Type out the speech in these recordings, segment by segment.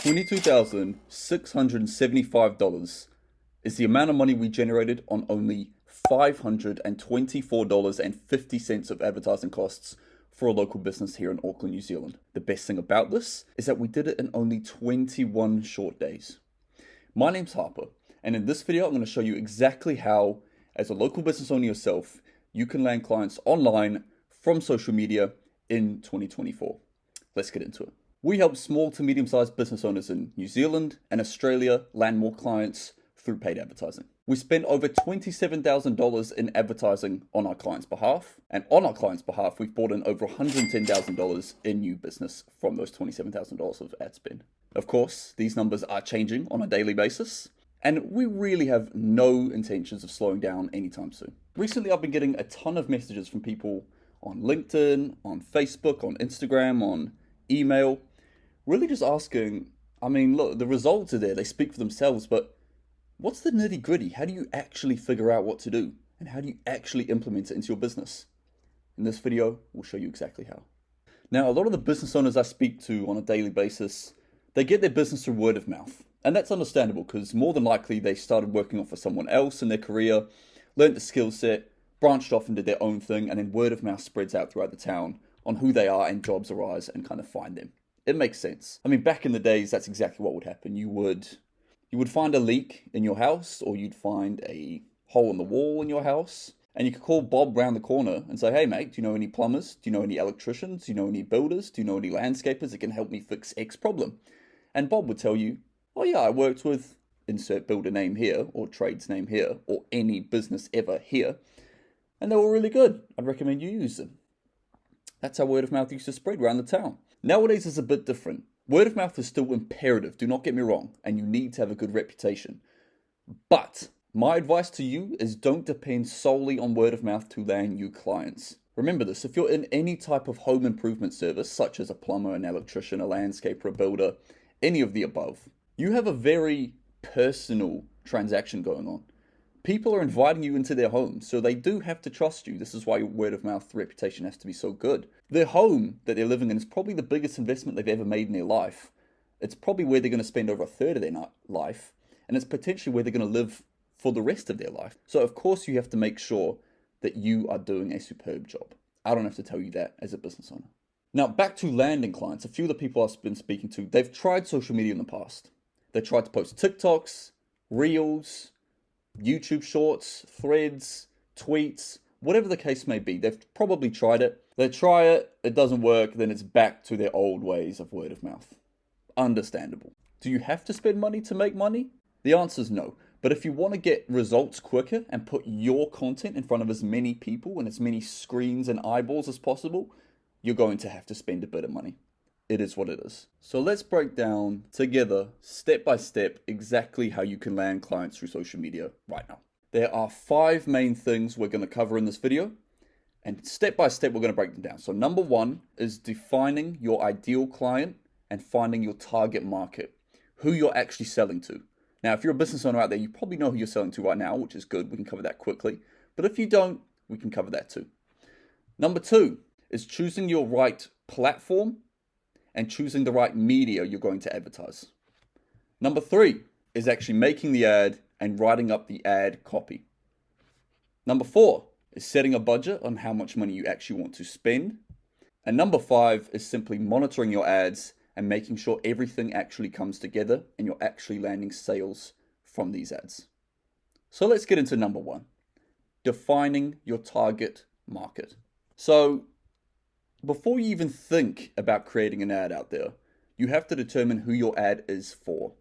$22,675 is the amount of money we generated on only $524.50 of advertising costs for a local business here in Auckland, New Zealand. The best thing about this is that we did it in only 21 short days. My name's Harper, and in this video I'm going to show you exactly how, as a local business owner yourself, you can land clients online from social media in 2024. Let's get into it. We help small to medium-sized business owners in New Zealand and Australia land more clients through paid advertising. We spend over $27,000 in advertising on our clients' behalf, and on our clients' behalf, we've brought in over $110,000 in new business from those $27,000 of ad spend. Of course, these numbers are changing on a daily basis, and we really have no intentions of slowing down anytime soon. Recently, I've been getting a ton of messages from people on LinkedIn, on Facebook, on Instagram, on email, really just asking, look, the results are there, they speak for themselves, but what's the nitty gritty? How do you actually figure out what to do? And how do you actually implement it into your business? In this video, we'll show you exactly how. Now, a lot of the business owners I speak to on a daily basis, they get their business through word of mouth. And that's understandable because more than likely they started working for someone else in their career, learned the skill set, branched off and did their own thing, and then word of mouth spreads out throughout the town on who they are and jobs arise and kind of find them. It makes sense. Back in the days, that's exactly what would happen. You would find a leak in your house, or you'd find a hole in the wall in your house, and you could call Bob round the corner and say, hey mate, do you know any plumbers? Do you know any electricians? Do you know any builders? Do you know any landscapers that can help me fix X problem? And Bob would tell you, oh yeah, I worked with insert builder name here, or trades name here, or any business ever here, and they were really good. I'd recommend you use them. That's how word of mouth used to spread around the town. Nowadays it's a bit different. Word of mouth is still imperative, do not get me wrong, and you need to have a good reputation. But my advice to you is don't depend solely on word of mouth to land new clients. Remember this, if you're in any type of home improvement service, such as a plumber, an electrician, a landscaper, a builder, any of the above, you have a very personal transaction going on. People are inviting you into their home, so they do have to trust you. This is why your word of mouth reputation has to be so good. Their home that they're living in is probably the biggest investment they've ever made in their life. It's probably where they're going to spend over a third of their life, and it's potentially where they're going to live for the rest of their life. So of course you have to make sure that you are doing a superb job. I don't have to tell you that as a business owner. Now back to landing clients. A few of the people I've been speaking to, they've tried social media in the past. They tried to post TikToks, Reels, YouTube Shorts, Threads, Tweets, whatever the case may be. They've probably tried it. They try it, it doesn't work, then it's back to their old ways of word of mouth. Understandable. Do you have to spend money to make money? The answer is no. But if you want to get results quicker and put your content in front of as many people and as many screens and eyeballs as possible, you're going to have to spend a bit of money. It is what it is. So let's break down together, step by step, exactly how you can land clients through social media right now. There are 5 main things we're going to cover in this video, and step by step we're going to break them down. So number 1 is defining your ideal client and finding your target market, who you're actually selling to. Now, if you're a business owner out there, you probably know who you're selling to right now, which is good. We can cover that quickly. But if you don't, we can cover that too. Number 2 is choosing your right platform and choosing the right media you're going to advertise. Number 3 is actually making the ad and writing up the ad copy. Number 4 is setting a budget on how much money you actually want to spend. And number 5 is simply monitoring your ads and making sure everything actually comes together and you're actually landing sales from these ads. So let's get into number 1, defining your target market. So before you even think about creating an ad out there, you have to determine who your ad is for.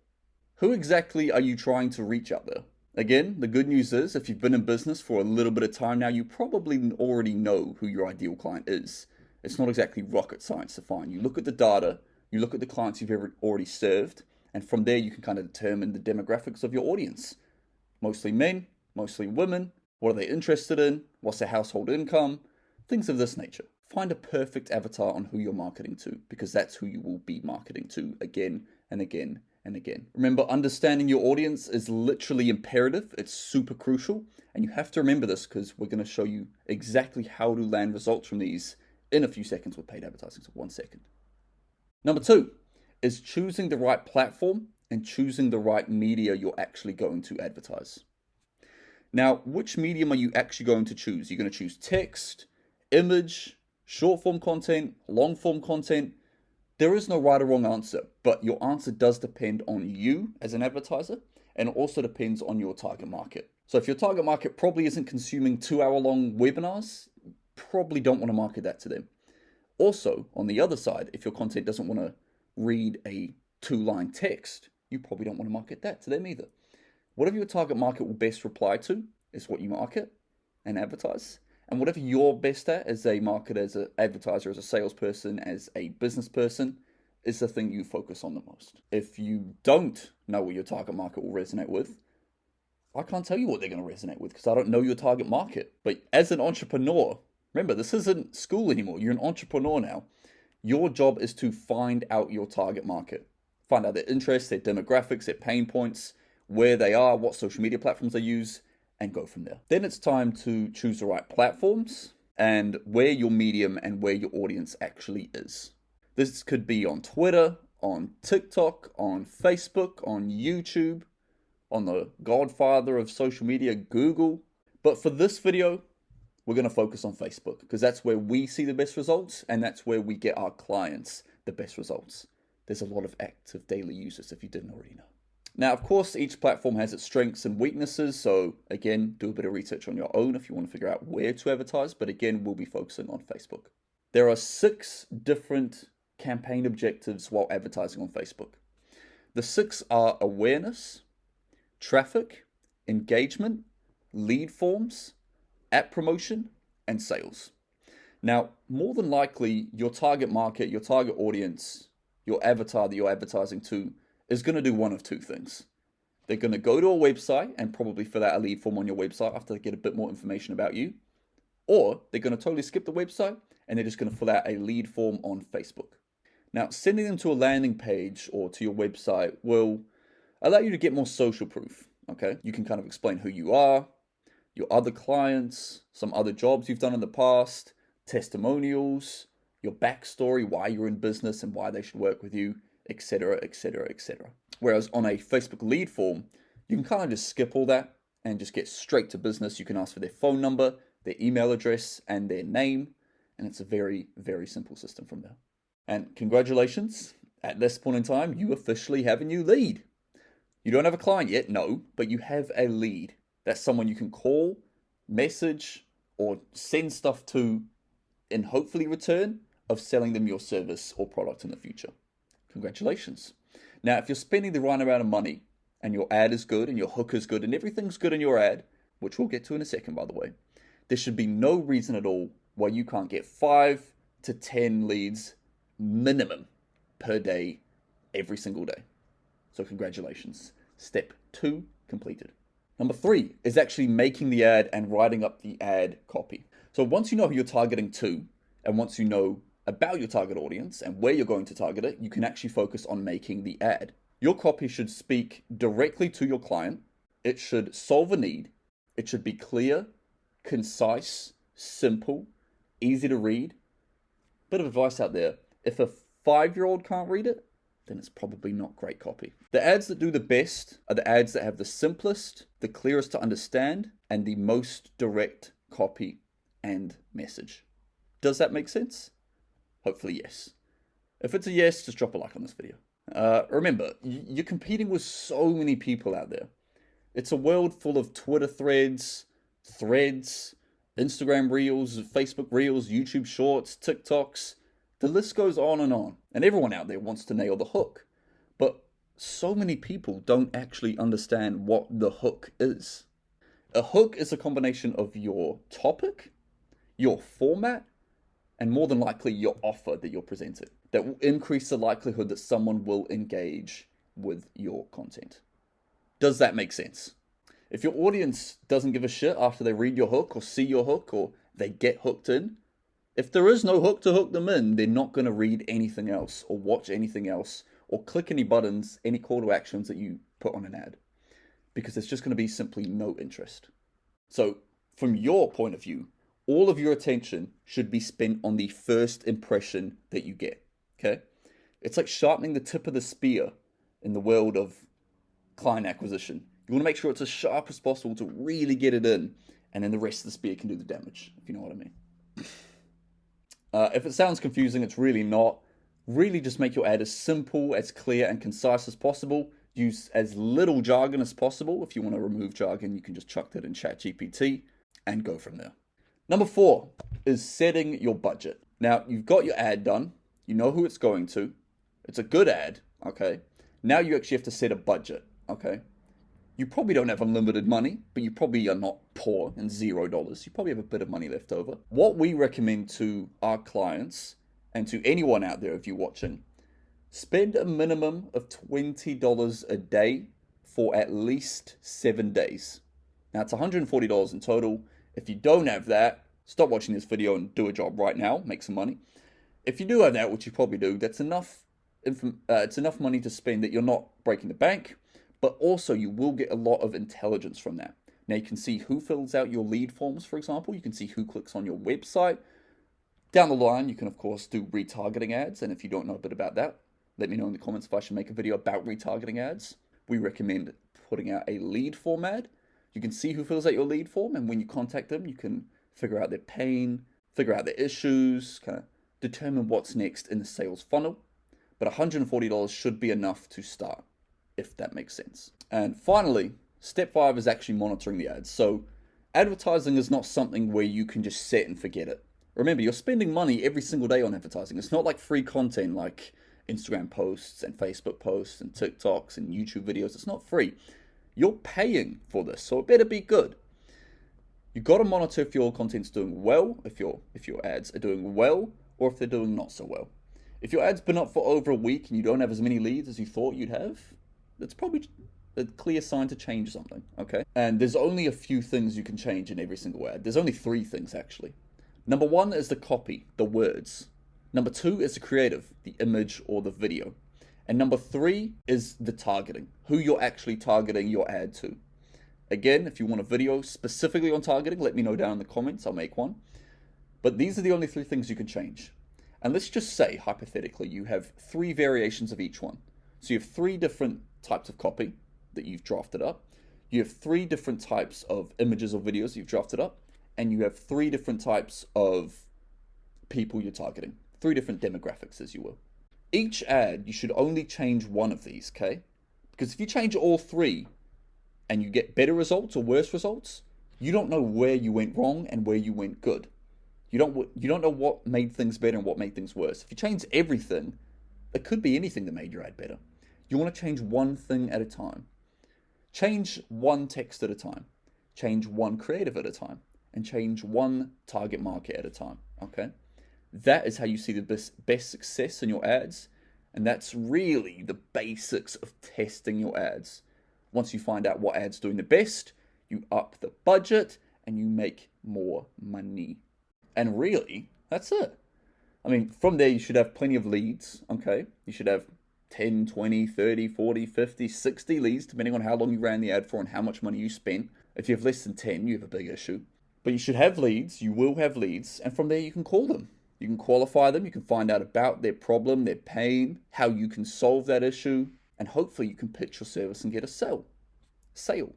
Who exactly are you trying to reach out there? Again, the good news is if you've been in business for a little bit of time now, you probably already know who your ideal client is. It's not exactly rocket science to find. You look at the data, you look at the clients you've already served, and from there you can kind of determine the demographics of your audience. Mostly men, mostly women. What are they interested in? What's their household income? Things of this nature. Find a perfect avatar on who you're marketing to, because that's who you will be marketing to again and again and again. Remember, understanding your audience is literally imperative. It's super crucial. And you have to remember this because we're going to show you exactly how to land results from these in a few seconds with paid advertising. So 1 second. Number 2 is choosing the right platform and choosing the right media you're actually going to advertise. Now, which medium are you actually going to choose? You're going to choose text, image, short form content, long form content. There is no right or wrong answer, but your answer does depend on you as an advertiser, and it also depends on your target market. So if your target market probably isn't consuming 2-hour-long webinars, you probably don't want to market that to them. Also, on the other side, if your content doesn't want to read a 2-line text, you probably don't want to market that to them either. Whatever your target market will best reply to is what you market and advertise. And whatever you're best at as a marketer, as an advertiser, as a salesperson, as a business person, is the thing you focus on the most. If you don't know what your target market will resonate with, I can't tell you what they're going to resonate with because I don't know your target market. But as an entrepreneur, remember, this isn't school anymore. You're an entrepreneur now. Your job is to find out your target market. Find out their interests, their demographics, their pain points, where they are, what social media platforms they use, and go from there. Then it's time to choose the right platforms and where your medium and where your audience actually is. This could be on Twitter, on TikTok, on Facebook, on YouTube, on the godfather of social media, Google. But for this video, we're going to focus on Facebook because that's where we see the best results and that's where we get our clients the best results. There's a lot of active daily users if you didn't already know. Now, of course, each platform has its strengths and weaknesses. So again, do a bit of research on your own if you want to figure out where to advertise. But again, we'll be focusing on Facebook. There are 6 different campaign objectives while advertising on Facebook. The 6 are awareness, traffic, engagement, lead forms, app promotion, and sales. Now, more than likely, your target market, your target audience, your avatar that you're advertising to is going to do one of 2 things. They're going to go to a website and probably fill out a lead form on your website after they get a bit more information about you. Or they're going to totally skip the website and they're just going to fill out a lead form on Facebook. Now, sending them to a landing page or to your website will allow you to get more social proof, okay? You can kind of explain who you are, your other clients, some other jobs you've done in the past, testimonials, your backstory, why you're in business and why they should work with you, etc., etc., etc. Whereas on a Facebook lead form, you can kind of just skip all that and just get straight to business. You can ask for their phone number, their email address, and their name, and it's a very, very simple system from there. And congratulations, at this point in time, you officially have a new lead. You don't have a client yet, no, but you have a lead. That's someone you can call, message, or send stuff to in hopefully return of selling them your service or product in the future. Congratulations. Now, if you're spending the right amount of money and your ad is good and your hook is good and everything's good in your ad, which we'll get to in a second, by the way, there should be no reason at all why you can't get 5 to 10 leads minimum per day, every single day. So congratulations. Step 2 completed. Number 3 is actually making the ad and writing up the ad copy. So once you know who you're targeting to, and once you know about your target audience and where you're going to target it, you can actually focus on making the ad. Your copy should speak directly to your client. It should solve a need. It should be clear, concise, simple, easy to read. Bit of advice out there. If a 5-year-old can't read it, then it's probably not great copy. The ads that do the best are the ads that have the simplest, the clearest to understand, and the most direct copy and message. Does that make sense? Hopefully yes. If it's a yes, just drop a like on this video. Remember, you're competing with so many people out there. It's a world full of Twitter threads, Instagram Reels, Facebook Reels, YouTube Shorts, TikToks. The list goes on. And everyone out there wants to nail the hook. But so many people don't actually understand what the hook is. A hook is a combination of your topic, your format, and more than likely your offer that you're presenting. That will increase the likelihood that someone will engage with your content. Does that make sense? If your audience doesn't give a shit after they read your hook or see your hook or they get hooked in, if there is no hook to hook them in, they're not going to read anything else or watch anything else or click any buttons, any call to actions that you put on an ad, because there's just going to be simply no interest. So from your point of view, all of your attention should be spent on the first impression that you get, okay? It's like sharpening the tip of the spear in the world of client acquisition. You want to make sure it's as sharp as possible to really get it in, and then the rest of the spear can do the damage, if you know what I mean. If it sounds confusing, it's really not. Really just make your ad as simple, as clear, and concise as possible. Use as little jargon as possible. If you want to remove jargon, you can just chuck that in ChatGPT and go from there. Number 4 is setting your budget. Now, you've got your ad done. You know who it's going to. It's a good ad, okay? Now you actually have to set a budget, okay? You probably don't have unlimited money, but you probably are not poor and $0. You probably have a bit of money left over. What we recommend to our clients and to anyone out there if you're watching, spend a minimum of $20 a day for at least 7 days. Now it's $140 in total. If you don't have that, stop watching this video and do a job right now, make some money. If you do have that, which you probably do, that's enough. It's enough money to spend that you're not breaking the bank, but also you will get a lot of intelligence from that. Now you can see who fills out your lead forms, for example. You can see who clicks on your website. Down the line, you can of course do retargeting ads, and if you don't know a bit about that, let me know in the comments if I should make a video about retargeting ads. We recommend putting out a lead form ad. You can see who fills out your lead form, and when you contact them, you can figure out their pain, figure out their issues, kind of determine what's next in the sales funnel. But $140 should be enough to start, if that makes sense. And finally, step 5 is actually monitoring the ads. So advertising is not something where you can just set and forget it. Remember, you're spending money every single day on advertising. It's not like free content like Instagram posts and Facebook posts and TikToks and YouTube videos. It's not free. You're paying for this, so it better be good. You've got to monitor if your content's doing well, if your ads are doing well, or if they're doing not so well. If your ad's been up for over a week and you don't have as many leads as you thought you'd have, that's probably a clear sign to change something, okay? And there's only a few things you can change in every single ad. There's only 3 things, actually. Number 1 is the copy, the words. Number 2 is the creative, the image or the video. And number 3 is the targeting, who you're actually targeting your ad to. Again, if you want a video specifically on targeting, let me know down in the comments, I'll make one. But these are the only 3 things you can change. And let's just say, hypothetically, you have 3 variations of each one. So you have 3 different types of copy that you've drafted up. You have 3 different types of images or videos you've drafted up. And you have 3 different types of people you're targeting. 3 different demographics, as you will. Each ad, you should only change one of these, okay? Because if you change all 3 and you get better results or worse results, you don't know where you went wrong and where you went good. You don't know what made things better and what made things worse. If you change everything, it could be anything that made your ad better. You want to change one thing at a time. Change one text at a time. Change one creative at a time. And change one target market at a time, okay? That is how you see the best success in your ads. And that's really the basics of testing your ads. Once you find out what ad's doing the best, you up the budget and you make more money. And really, that's it. I mean, from there, you should have plenty of leads, okay? You should have 10, 20, 30, 40, 50, 60 leads, depending on how long you ran the ad for and how much money you spent. If you have less than 10, you have a big issue. But you should have leads, you will have leads, and from there you can call them. You can qualify them, you can find out about their problem, their pain, how you can solve that issue, and hopefully you can pitch your service and get a sale.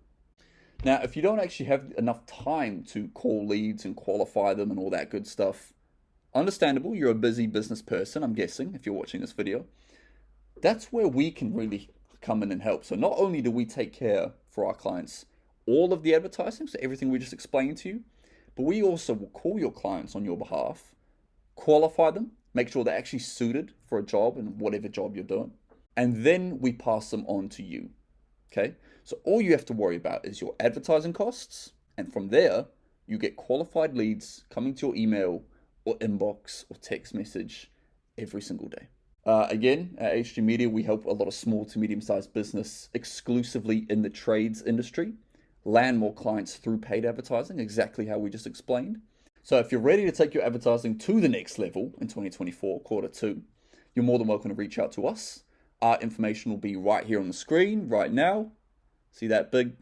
Now, if you don't actually have enough time to call leads and qualify them and all that good stuff, understandable, you're a busy business person, I'm guessing, if you're watching this video. That's where we can really come in and help. So not only do we take care for our clients all of the advertising, so everything we just explained to you, but we also will call your clients on your behalf, qualify them, make sure they're actually suited for a job and whatever job you're doing, and then we pass them on to you, okay? So all you have to worry about is your advertising costs, and from there, you get qualified leads coming to your email or inbox or text message every single day. Again, at HG Media, we help a lot of small to medium-sized business exclusively in the trades industry land more clients through paid advertising, exactly how we just explained. So if you're ready to take your advertising to the next level in 2024, Q2, you're more than welcome to reach out to us. Our information will be right here on the screen right now. See that big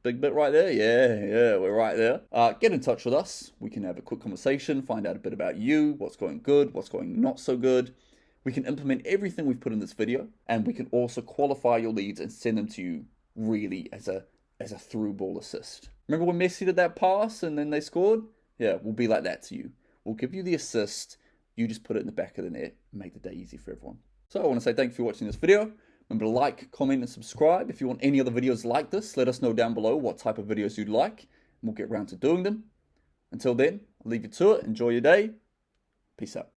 bit right there? Yeah, we're right there. Get in touch with us. We can have a quick conversation, find out a bit about you, what's going good, what's going not so good. We can implement everything we've put in this video, and we can also qualify your leads and send them to you really as a through ball assist. Remember when Messi did that pass and then they scored? Yeah, we'll be like that to you. We'll give you the assist, you just put it in the back of the net and make the day easy for everyone. So I want to say thank you for watching this video. Remember to like, comment, and subscribe. If you want any other videos like this, let us know down below what type of videos you'd like, and we'll get around to doing them. Until then, I'll leave you to it. Enjoy your day. Peace out.